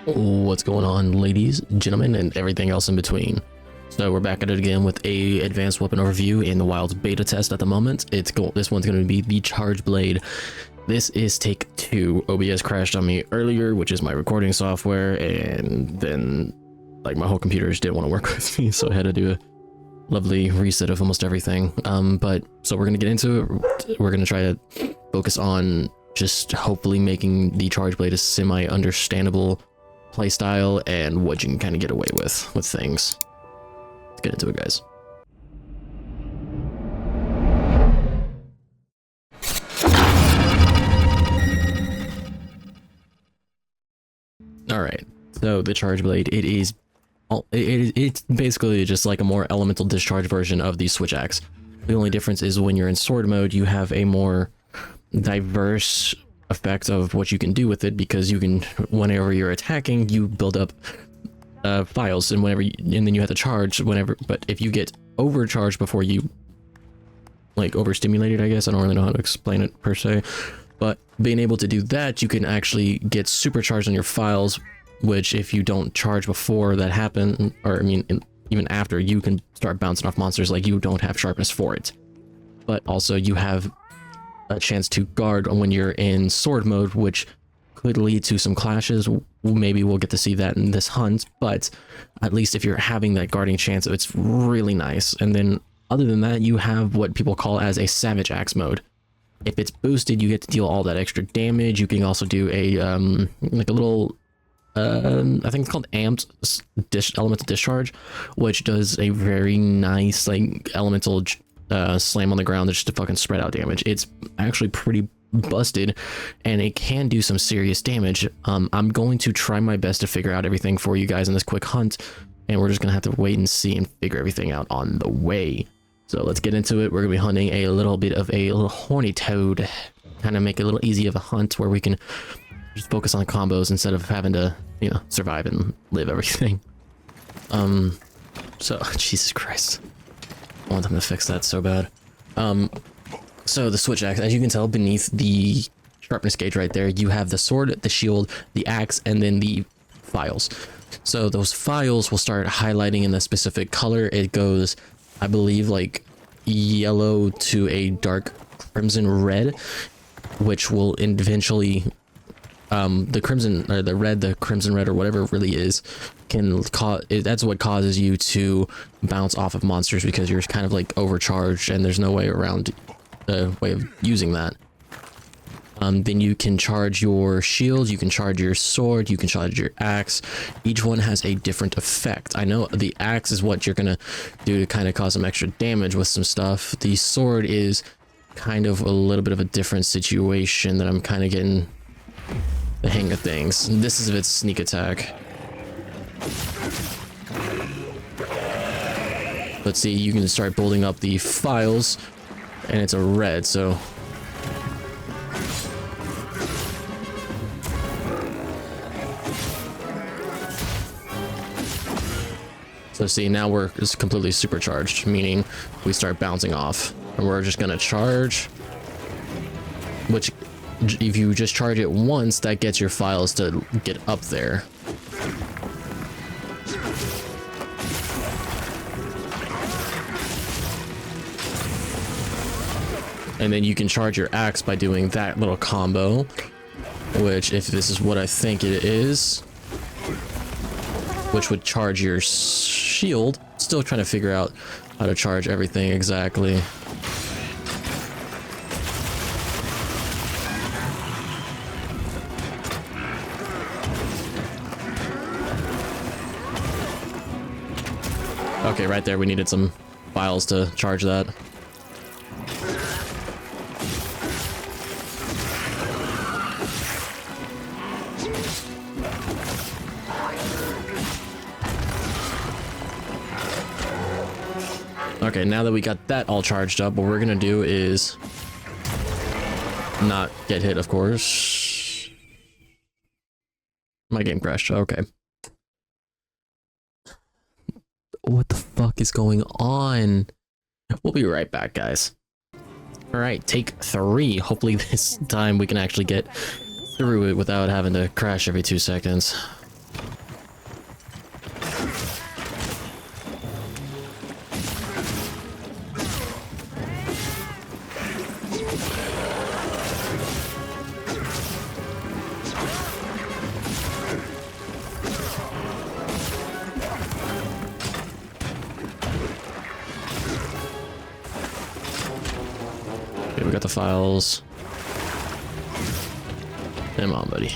What's going on, ladies, gentlemen, and everything else in between? So we're back at it again with a advanced weapon overview in the Wilds beta test at the moment. This one's going to be the Charge Blade. This is take 2. OBS crashed on me earlier, which is my recording software, and then like my whole computer just didn't want to work with me, so I had to do a lovely reset of almost everything. But so we're going to get into it. We're going to try to focus on just hopefully making the Charge Blade a semi-understandable playstyle and what you can kind of get away with things. Let's get into it, guys. All right, so the Charge Blade, it's basically just like a more elemental discharge version of the switch axe. The only difference is when you're in sword mode, you have a more diverse effect of what you can do with it, because you can, whenever you're attacking, you build up files, and and then you have to charge whenever. But if you get overcharged before you, like, overstimulated, I guess I don't really know how to explain it per se, but being able to do that, you can actually get supercharged on your files, which if you don't charge before that happen, or I mean even after, you can start bouncing off monsters like you don't have sharpness for it. But also you have a chance to guard when you're in sword mode, which could lead to some clashes. Maybe we'll get to see that in this hunt, but at least if you're having that guarding chance, it's really nice. And then other than that, you have what people call as a savage axe mode. If it's boosted, you get to deal all that extra damage. You can also do a like a little I think it's called amped elemental discharge, which does a very nice like elemental slam on the ground just to fucking spread out damage. It's actually pretty busted, and it can do some serious damage. I'm going to try my best to figure out everything for you guys in this quick hunt, and we're just gonna have to wait and see and figure everything out on the way. So let's get into it. We're gonna be hunting a little bit of a little horny toad, kind of make it a little easy of a hunt where we can just focus on combos instead of having to, you know, survive and live everything. So Jesus Christ, I want them to fix that so bad. So the switch axe, as you can tell beneath the sharpness gauge right there, you have the sword, the shield, the axe, and then the files. So those files will start highlighting in the specific color. It goes, I believe, like yellow to a dark crimson red, which will eventually the crimson or the crimson red or whatever it really is can cause, that's what causes you to bounce off of monsters, because you're kind of like overcharged and there's no way around the way of using that. Then you can charge your shield, you can charge your sword, you can charge your axe. Each one has a different effect. I know the axe is what you're gonna do to kind of cause some extra damage with some stuff. The sword is kind of a little bit of a different situation that I'm kind of getting the hang of things. This is its sneak attack. Let's see, you can start building up the files, and it's a red, so see, now we're just completely supercharged, meaning we start bouncing off, and we're just gonna charge, which if you just charge it once, that gets your files to get up there. And then you can charge your axe by doing that little combo, which, if this is what I think it is, which would charge your shield. Still trying to figure out how to charge everything exactly. Okay, right there, we needed some files to charge that. Okay, now that we got that all charged up, what we're gonna do is not get hit, of course. My game crashed. Okay. What the fuck is going on? We'll be right back, guys. All right, take 3. Hopefully this time we can actually get through it without having to crash every 2 seconds. got the files. Come on, buddy.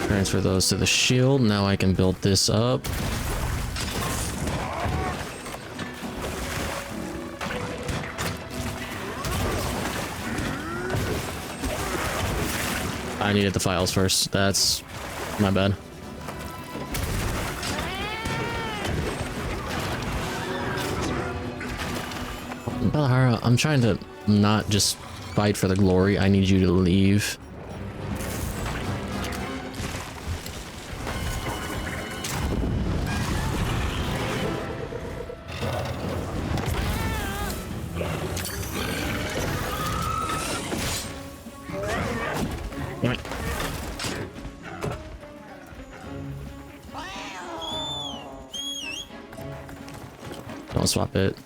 Transfer those to the shield. Now I can build this up. I needed the files first. That's my bad. Belahara, I'm trying to not just fight for the glory. I need you to leave. Don't swap it.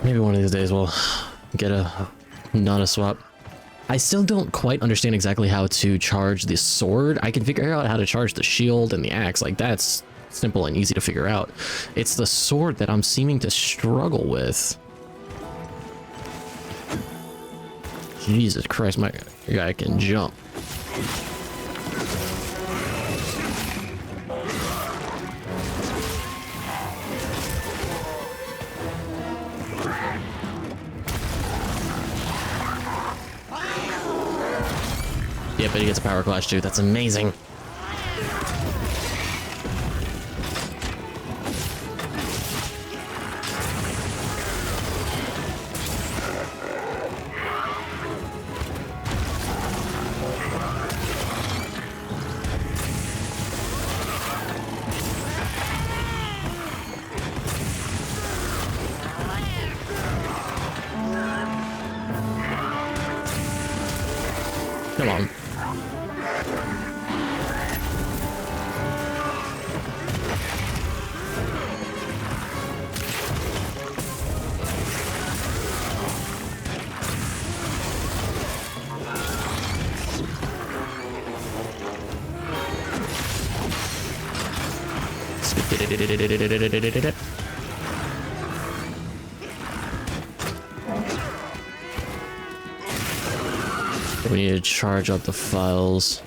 Maybe one of these days we'll get not a swap. I still don't quite understand exactly how to charge the sword. I can figure out how to charge the shield and the axe. Like, that's simple and easy to figure out. It's the sword that I'm seeming to struggle with. Jesus Christ, my guy can jump. Yeah, but he gets a power clash too. That's amazing. Come on. We need to charge up the files.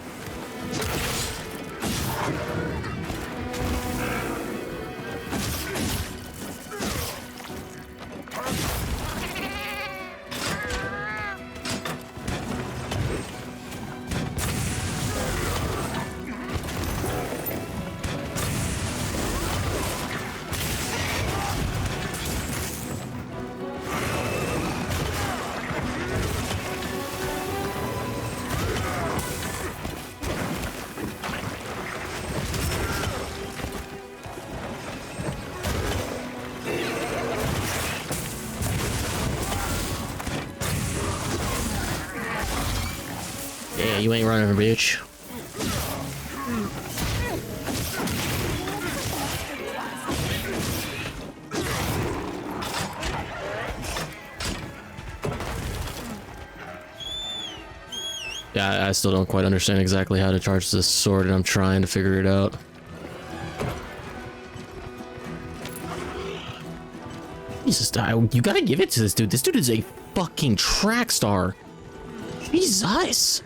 Yeah, you ain't running, bitch. Yeah, I still don't quite understand exactly how to charge this sword, and I'm trying to figure it out. Jesus, you gotta give it to this dude. This dude is a fucking track star. Jesus.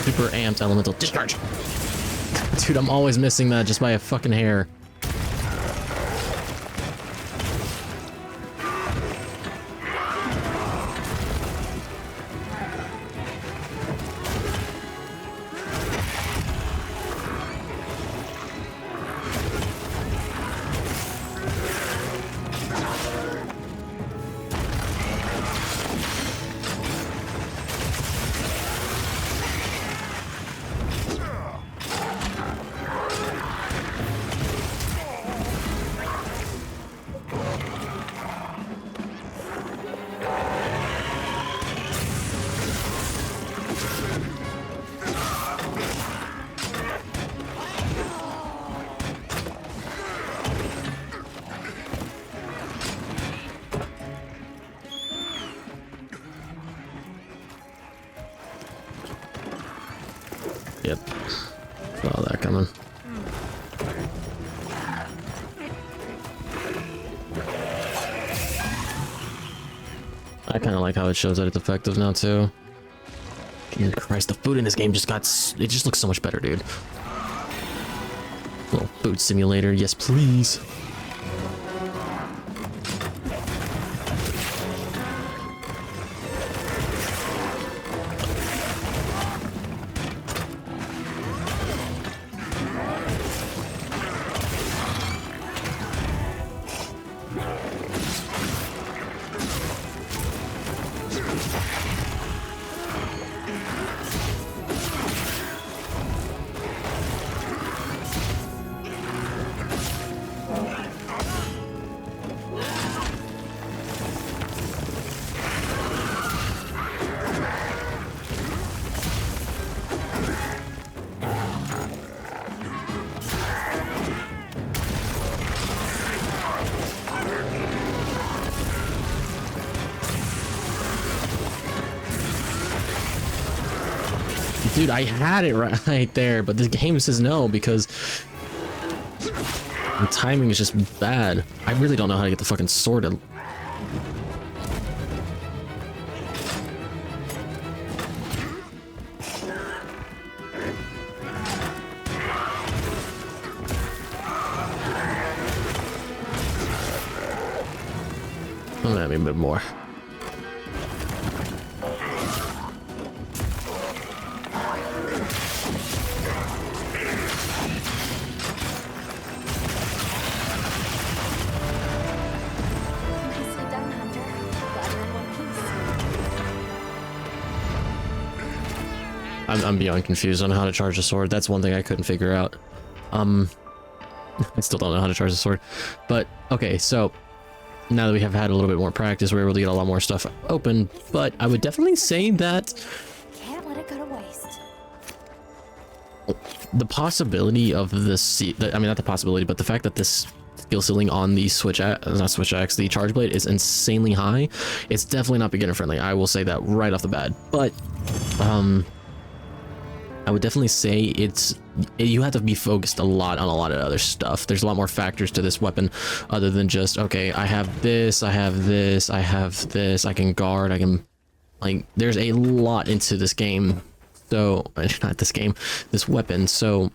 Super amped elemental discharge. Dude, I'm always missing that just by a fucking hair. Yep. Saw that coming. I kind of like how it shows that it's effective now too. Jesus Christ, the food in this game just got... It just looks so much better, dude. Little food simulator, yes please. Dude, I had it right there, but the game says no because the timing is just bad. I really don't know how to get the fucking sword to... Come at me a bit more. I'm beyond confused on how to charge a sword. That's one thing I couldn't figure out. I still don't know how to charge a sword. But, okay, so now that we have had a little bit more practice, we're able to get a lot more stuff open. But I would definitely say that... Can't let it go to waste. The possibility of this... I mean, not the possibility, but the fact that this skill ceiling on the the charge blade is insanely high. It's definitely not beginner friendly. I will say that right off the bat. But, I would definitely say you have to be focused a lot on a lot of other stuff. There's a lot more factors to this weapon other than just, okay, I have this, I have this, I have this, I can guard, I can, like, there's a lot into this game. So, not this game, this weapon. So,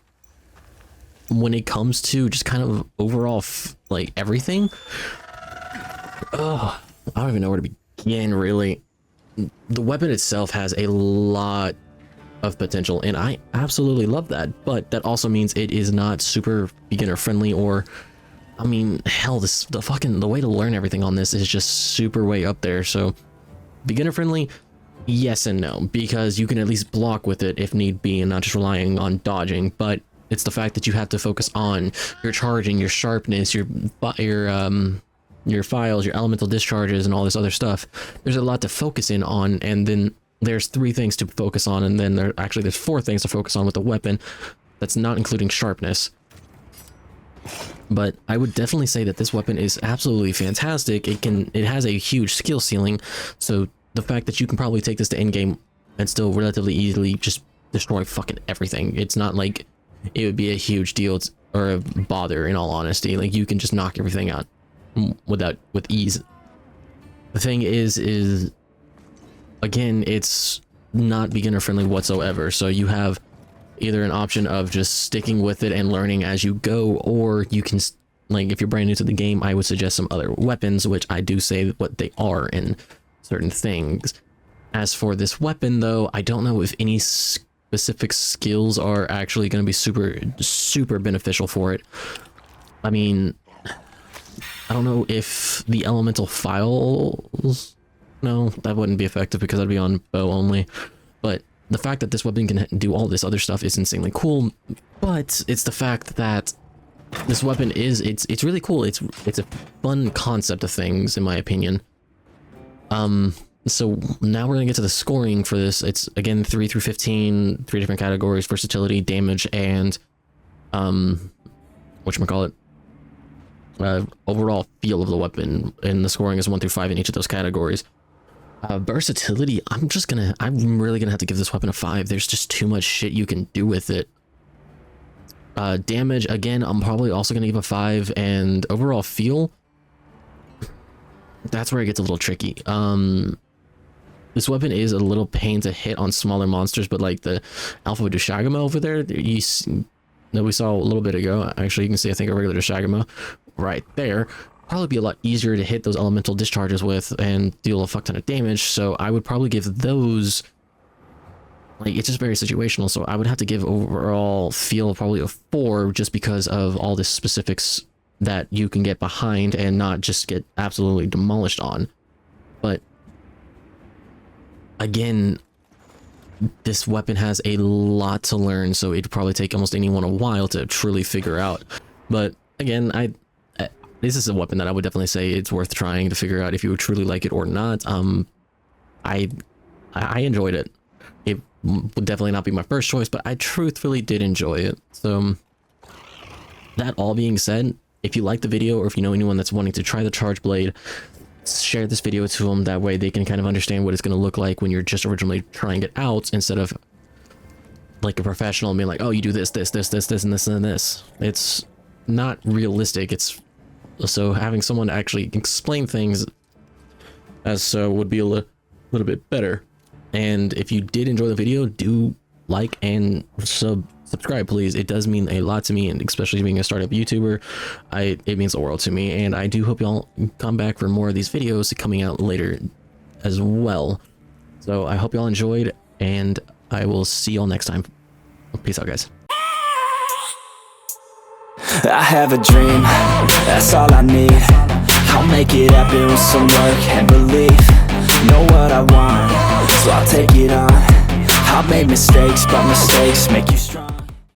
when it comes to just kind of overall, like, everything, I don't even know where to begin, really. The weapon itself has a lot of potential, and I absolutely love that, but that also means it is not super beginner friendly, or I mean, hell, the way to learn everything on this is just super way up there. So beginner friendly, yes and no, because you can at least block with it if need be and not just relying on dodging. But it's the fact that you have to focus on your charging, your sharpness, your files, your elemental discharges, and all this other stuff. There's a lot to focus in on, and then there's 3 things to focus on, and then there's 4 things to focus on with the weapon. That's not including sharpness. But I would definitely say that this weapon is absolutely fantastic. It has a huge skill ceiling, so the fact that you can probably take this to endgame and still relatively easily just destroy fucking everything. It's not like it would be a huge deal or a bother, in all honesty. Like, you can just knock everything out with ease. The thing is again, it's not beginner friendly whatsoever. So you have either an option of just sticking with it and learning as you go, or you can, like, if you're brand new to the game, I would suggest some other weapons, which I do say what they are in certain things. As for this weapon, though, I don't know if any specific skills are actually going to be super beneficial for it. I mean, I don't know if the elemental files... No, that wouldn't be effective because that'd be on bow only. But the fact that this weapon can do all this other stuff is insanely cool. But it's the fact that this weapon it's really cool. It's a fun concept of things, in my opinion. So now we're gonna get to the scoring for this. It's again 3 through 15, 3 different categories: versatility, damage, and whatchamacallit, overall feel of the weapon. And the scoring is 1 through 5 in each of those categories. Versatility, I'm really gonna have to give this weapon a 5. There's just too much shit you can do with it. Damage, again, I'm probably also gonna give a 5, and overall feel, that's where it gets a little tricky. This weapon is a little pain to hit on smaller monsters, but like the Alpha Dushagama over there, that we saw a little bit ago, actually you can see I think a regular Dushagama right there, probably be a lot easier to hit those elemental discharges with and deal a fuck ton of damage. So I would probably give those, like, it's just very situational, so I would have to give overall feel probably a 4, just because of all the specifics that you can get behind and not just get absolutely demolished on. But again, this weapon has a lot to learn, so it'd probably take almost anyone a while to truly figure out. But again, this is a weapon that I would definitely say it's worth trying to figure out if you would truly like it or not. I enjoyed it. It would definitely not be my first choice, but I truthfully did enjoy it. So that all being said, if you like the video, or if you know anyone that's wanting to try the Charge Blade, share this video to them. That way they can kind of understand what it's going to look like when you're just originally trying it out, instead of like a professional being like, oh, you do this, this, and this, and this. It's not realistic. It's so having someone actually explain things as so would be a little bit better. And if you did enjoy the video, do like and subscribe, please. It does mean a lot to me, and especially being a startup YouTuber, it means the world to me. And I do hope y'all come back for more of these videos coming out later as well. So I hope y'all enjoyed, and I will see y'all next time. Peace out, guys. I have a dream, that's all I need. I'll make it happen with some work and belief. Know what I want, so I'll take it on. I've made mistakes, but mistakes make you strong.